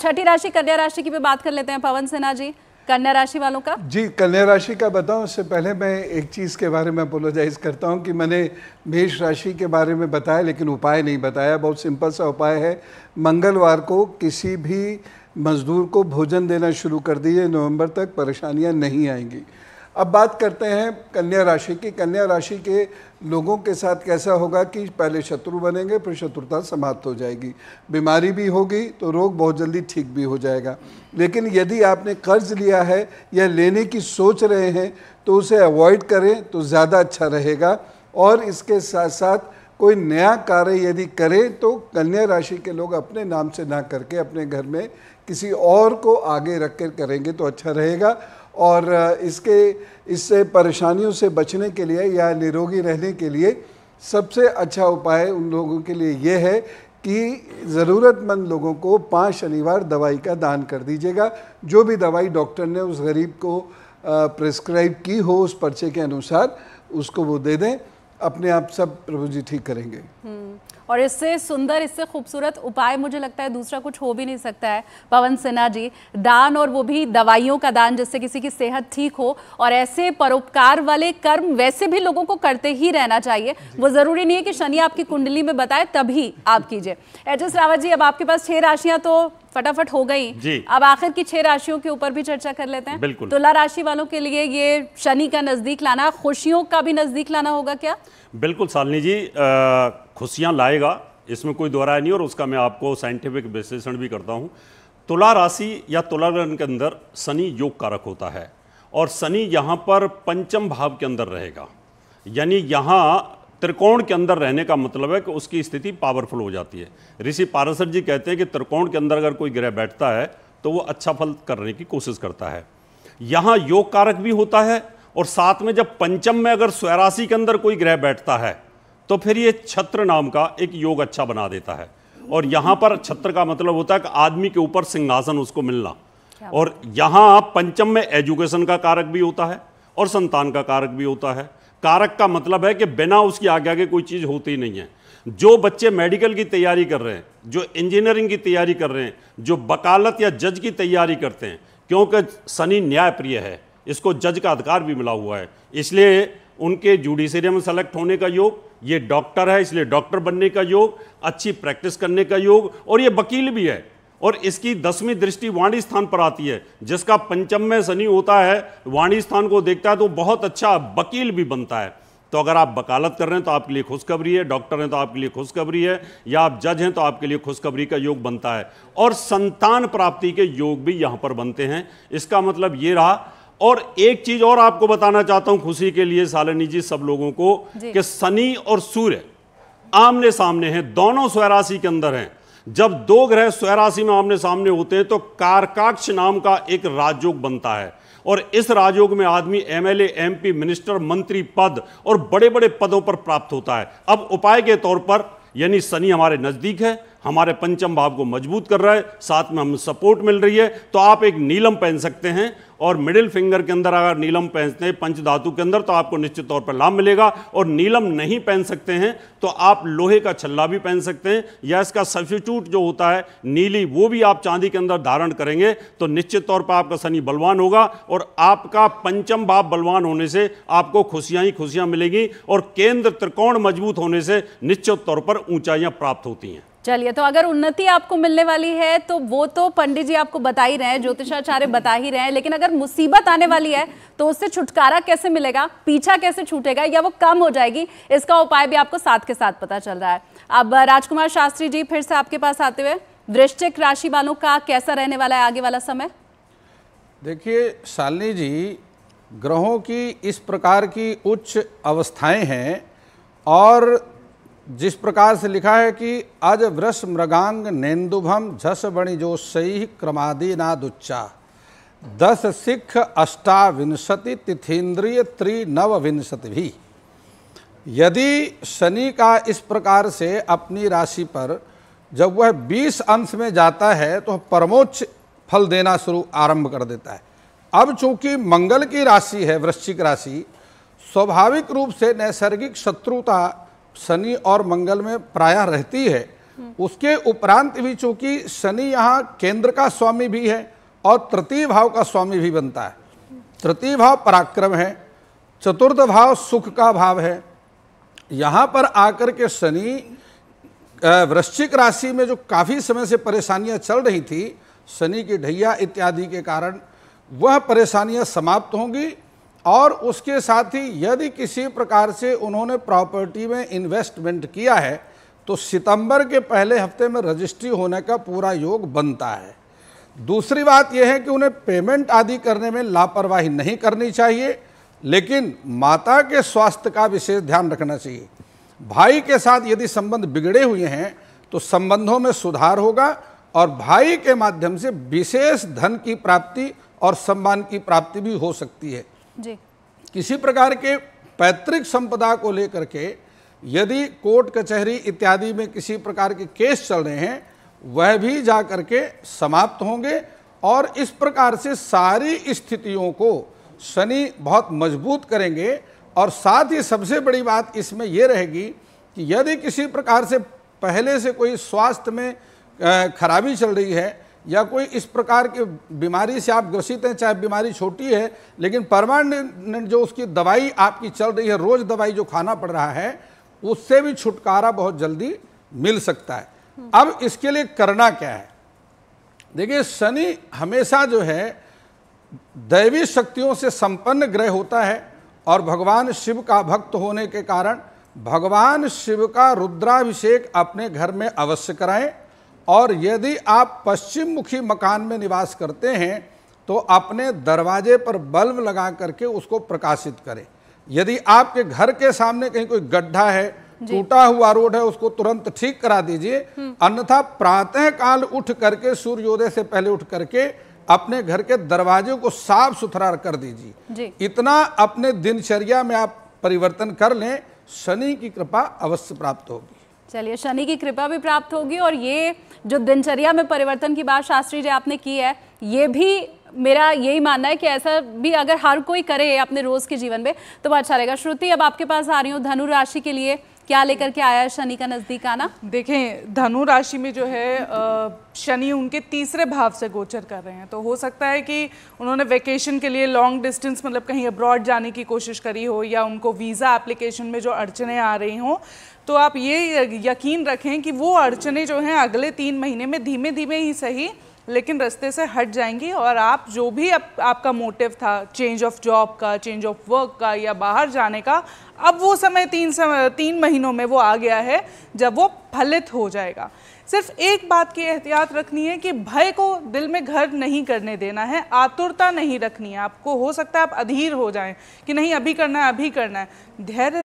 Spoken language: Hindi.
छठी राशि कन्या राशि की भी बात कर लेते हैं पवन सिन्हा जी, कन्या राशि वालों का। जी, कन्या राशि का बताऊं उससे पहले मैं एक चीज़ के बारे में अपोलोजाइज करता हूं कि मैंने मेष राशि के बारे में बताया लेकिन उपाय नहीं बताया। बहुत सिंपल सा उपाय है, मंगलवार को किसी भी मजदूर को भोजन देना शुरू कर दीजिए, नवंबर तक परेशानियां नहीं आएंगी। अब बात करते हैं कन्या राशि की। कन्या राशि के लोगों के साथ कैसा होगा कि पहले शत्रु बनेंगे, फिर शत्रुता समाप्त हो जाएगी, बीमारी भी होगी तो रोग बहुत जल्दी ठीक भी हो जाएगा। लेकिन यदि आपने कर्ज लिया है या लेने की सोच रहे हैं तो उसे अवॉइड करें तो ज़्यादा अच्छा रहेगा। और इसके साथ साथ कोई नया कार्य यदि करें तो कन्या राशि के लोग अपने नाम से ना करके अपने घर में किसी और को आगे रख कर करेंगे तो अच्छा रहेगा। और इससे परेशानियों से बचने के लिए या निरोगी रहने के लिए सबसे अच्छा उपाय उन लोगों के लिए ये है कि ज़रूरतमंद लोगों को 5 शनिवार दवाई का दान कर दीजिएगा। जो भी दवाई डॉक्टर ने उस गरीब को प्रिस्क्राइब की हो उस पर्चे के अनुसार उसको वो दे दें, अपने आप सब प्रभु जी ठीक करेंगे। और इससे सुंदर, इससे खूबसूरत उपाय मुझे लगता है दूसरा कुछ हो भी नहीं सकता है पवन सिन्हा जी। दान, और वो भी दवाइयों का दान जिससे किसी की सेहत ठीक हो। और ऐसे परोपकार वाले कर्म वैसे भी लोगों को करते ही रहना चाहिए, वो जरूरी नहीं है कि शनि आपकी कुंडली में बताए तभी आप कीजिए। एच.एस. रावत जी, अब आपके पास 6 राशियां तो फटाफट हो गई, अब आखिर की 6 राशियों के ऊपर भी चर्चा कर लेते हैं। तुला राशि वालों के लिए ये शनि का नजदीक लाना, खुशियों का भी नजदीक लाना होगा क्या? बिल्कुल शालिनी जी, खुशियां लाएगा, इसमें कोई दो राय नहीं, और उसका मैं आपको साइंटिफिक विश्लेषण भी करता हूं। तुला राशि या तुला लग्न के अंदर शनि योग कारक होता है, और शनि यहां पर पंचम भाव के अंदर रहेगा, यानी यहां त्रिकोण के अंदर रहने का मतलब है कि उसकी स्थिति पावरफुल हो जाती है। ऋषि पाराशर जी कहते हैं कि त्रिकोण के अंदर अगर कोई ग्रह बैठता है तो वो अच्छा फल करने की कोशिश करता है। यहाँ योग कारक भी होता है, और साथ में जब पंचम में अगर स्वराशि के अंदर कोई ग्रह बैठता है तो फिर ये छत्र नाम का एक योग अच्छा बना देता है। और यहाँ पर छत्र का मतलब होता है कि आदमी के ऊपर सिंहासन उसको मिलना। और यहाँ पंचम में एजुकेशन का कारक भी होता है और संतान का कारक भी होता है। कारक का मतलब है कि बिना उसकी आज्ञा के कोई चीज़ होती नहीं है। जो बच्चे मेडिकल की तैयारी कर रहे हैं, जो इंजीनियरिंग की तैयारी कर रहे हैं, जो वकालत या जज की तैयारी करते हैं, क्योंकि शनि न्याय प्रिय है, इसको जज का अधिकार भी मिला हुआ है, इसलिए उनके जुडिशरी में सेलेक्ट होने का योग, ये डॉक्टर है इसलिए डॉक्टर बनने का योग, अच्छी प्रैक्टिस करने का योग, और ये वकील भी है। और इसकी 10वीं दृष्टि वाणी स्थान पर आती है, जिसका पंचम में शनि होता है, वाणी स्थान को देखता है तो बहुत अच्छा वकील भी बनता है। तो अगर आप वकालत कर रहे हैं तो आपके लिए खुशखबरी है, डॉक्टर हैं तो आपके लिए खुशखबरी है, या आप जज हैं तो आपके लिए खुशखबरी का योग बनता है। और संतान प्राप्ति के योग भी यहां पर बनते हैं। इसका मतलब ये रहा। और एक चीज और आपको बताना चाहता हूं खुशी के लिए शालिनी जी, सब लोगों को, कि शनि और सूर्य आमने सामने हैं, दोनों स्वराशि के अंदर हैं। जब 2 ग्रह स्वराशि में आमने सामने होते हैं तो कारकाक्ष नाम का एक राजयोग बनता है, और इस राजयोग में आदमी एमएलए, एमपी, मिनिस्टर, मंत्री पद और बड़े बड़े पदों पर प्राप्त होता है। अब उपाय के तौर पर, यानी शनि हमारे नजदीक है, हमारे पंचम भाव को मजबूत कर रहा है, साथ में हम सपोर्ट मिल रही है, तो आप एक नीलम पहन सकते हैं। और मिडिल फिंगर के अंदर अगर नीलम पहनते हैं पंच धातु के अंदर तो आपको निश्चित तौर पर लाभ मिलेगा। और नीलम नहीं पहन सकते हैं तो आप लोहे का छल्ला भी पहन सकते हैं, या इसका सब्स्टिट्यूट जो होता है नीली, वो भी आप चांदी के अंदर धारण करेंगे तो निश्चित तौर पर आपका शनि बलवान होगा, और आपका पंचम भाव बलवान होने से आपको खुशियां ही खुशियां मिलेगी, और केंद्र त्रिकोण मजबूत होने से निश्चित तौर पर ऊंचाइयां प्राप्त होती हैं। चलिए, तो अगर उन्नति आपको मिलने वाली है तो वो तो पंडित जी आपको बता ही रहे हैं, ज्योतिषाचार्य बता ही रहे हैं, लेकिन अगर मुसीबत आने वाली है तो उससे छुटकारा कैसे मिलेगा, पीछा कैसे छूटेगा, या वो कम हो जाएगी, इसका उपाय भी आपको साथ के साथ पता चल रहा है। अब राजकुमार शास्त्री जी, फिर से आपके पास आते हुए, वृश्चिक राशि वालों का कैसा रहने वाला है आगे वाला समय? देखिए शालिनी जी, ग्रहों की इस प्रकार की उच्च अवस्थाएं हैं, और जिस प्रकार से लिखा है कि अज वृष मृगांग नेन्दुभम झस बणि जोशई क्रमादि नादुच्चा 10 सिख अष्टाविंशति तिथीन्द्रिय त्रिनवविंशति भी। यदि शनि का इस प्रकार से अपनी राशि पर जब वह 20 अंश में जाता है तो परमोच्च फल देना शुरू आरंभ कर देता है। अब चूंकि मंगल की राशि है वृश्चिक राशि, स्वाभाविक रूप से नैसर्गिक शत्रुता शनि और मंगल में प्रायः रहती है, उसके उपरांत भी चूंकि शनि यहाँ केंद्र का स्वामी भी है और तृतीय भाव का स्वामी भी बनता है। तृतीय भाव पराक्रम है, चतुर्थ भाव सुख का भाव है। यहाँ पर आकर के शनि वृश्चिक राशि में जो काफ़ी समय से परेशानियाँ चल रही थी, शनि की ढैया इत्यादि के कारण वह परेशानियाँ समाप्त होंगी। और उसके साथ ही यदि किसी प्रकार से उन्होंने प्रॉपर्टी में इन्वेस्टमेंट किया है तो सितंबर के पहले हफ्ते में रजिस्ट्री होने का पूरा योग बनता है। दूसरी बात यह है कि उन्हें पेमेंट आदि करने में लापरवाही नहीं करनी चाहिए, लेकिन माता के स्वास्थ्य का विशेष ध्यान रखना चाहिए। भाई के साथ यदि संबंध बिगड़े हुए हैं तो संबंधों में सुधार होगा और भाई के माध्यम से विशेष धन की प्राप्ति और सम्मान की प्राप्ति भी हो सकती है जी। किसी प्रकार के पैतृक संपदा को लेकर के यदि कोर्ट कचहरी इत्यादि में किसी प्रकार के केस चल रहे हैं, वह भी जा करके समाप्त होंगे। और इस प्रकार से सारी स्थितियों को शनि बहुत मजबूत करेंगे। और साथ ही सबसे बड़ी बात इसमें यह रहेगी कि यदि किसी प्रकार से पहले से कोई स्वास्थ्य में खराबी चल रही है या कोई इस प्रकार की बीमारी से आप ग्रसित हैं, चाहे बीमारी छोटी है लेकिन परमानेंट जो उसकी दवाई आपकी चल रही है, रोज दवाई जो खाना पड़ रहा है, उससे भी छुटकारा बहुत जल्दी मिल सकता है। अब इसके लिए करना क्या है? देखिए, शनि हमेशा जो है दैवी शक्तियों से संपन्न ग्रह होता है और भगवान शिव का भक्त होने के कारण भगवान शिव का रुद्राभिषेक अपने घर में अवश्य कराएं। और यदि आप पश्चिम मुखी मकान में निवास करते हैं तो अपने दरवाजे पर बल्ब लगा करके उसको प्रकाशित करें। यदि आपके घर के सामने कहीं कोई गड्ढा है, टूटा हुआ रोड है, उसको तुरंत ठीक करा दीजिए। अन्यथा प्रातः काल उठ करके सूर्योदय से पहले उठ करके अपने घर के दरवाजे को साफ सुथरा कर दीजिए। इतना अपने दिनचर्या में आप परिवर्तन कर लें, शनि की कृपा अवश्य प्राप्त होगी। चलिए, शनि की कृपा भी प्राप्त होगी और ये जो दिनचर्या में परिवर्तन की बात शास्त्री जी आपने की है, ये भी मेरा यही मानना है कि ऐसा भी अगर हर कोई करे अपने रोज के जीवन में तो बहुत अच्छा रहेगा। श्रुति, अब आपके पास आ रही हूँ, धनु राशि के लिए क्या लेकर के आया है शनि का नजदीक आना? देखें, धनु राशि में जो है शनि उनके तीसरे भाव से गोचर कर रहे हैं, तो हो सकता है कि उन्होंने वेकेशन के लिए लॉन्ग डिस्टेंस मतलब कहीं अब्रॉड जाने की कोशिश करी हो या उनको वीज़ा एप्लीकेशन में जो अड़चने आ रही हों, तो आप ये यकीन रखें कि वो अड़चने जो हैं अगले 3 महीने में धीमे धीमे ही सही लेकिन रास्ते से हट जाएंगी। और आप जो भी आपका मोटिव था चेंज ऑफ जॉब का, चेंज ऑफ वर्क का या बाहर जाने का, अब वो समय 3 महीनों में वो आ गया है जब वो फलित हो जाएगा। सिर्फ एक बात की एहतियात रखनी है कि भय को दिल में घर नहीं करने देना है, आतुरता नहीं रखनी है। आपको हो सकता है आप अधीर हो जाएं कि नहीं अभी करना है, अभी करना है। धैर्य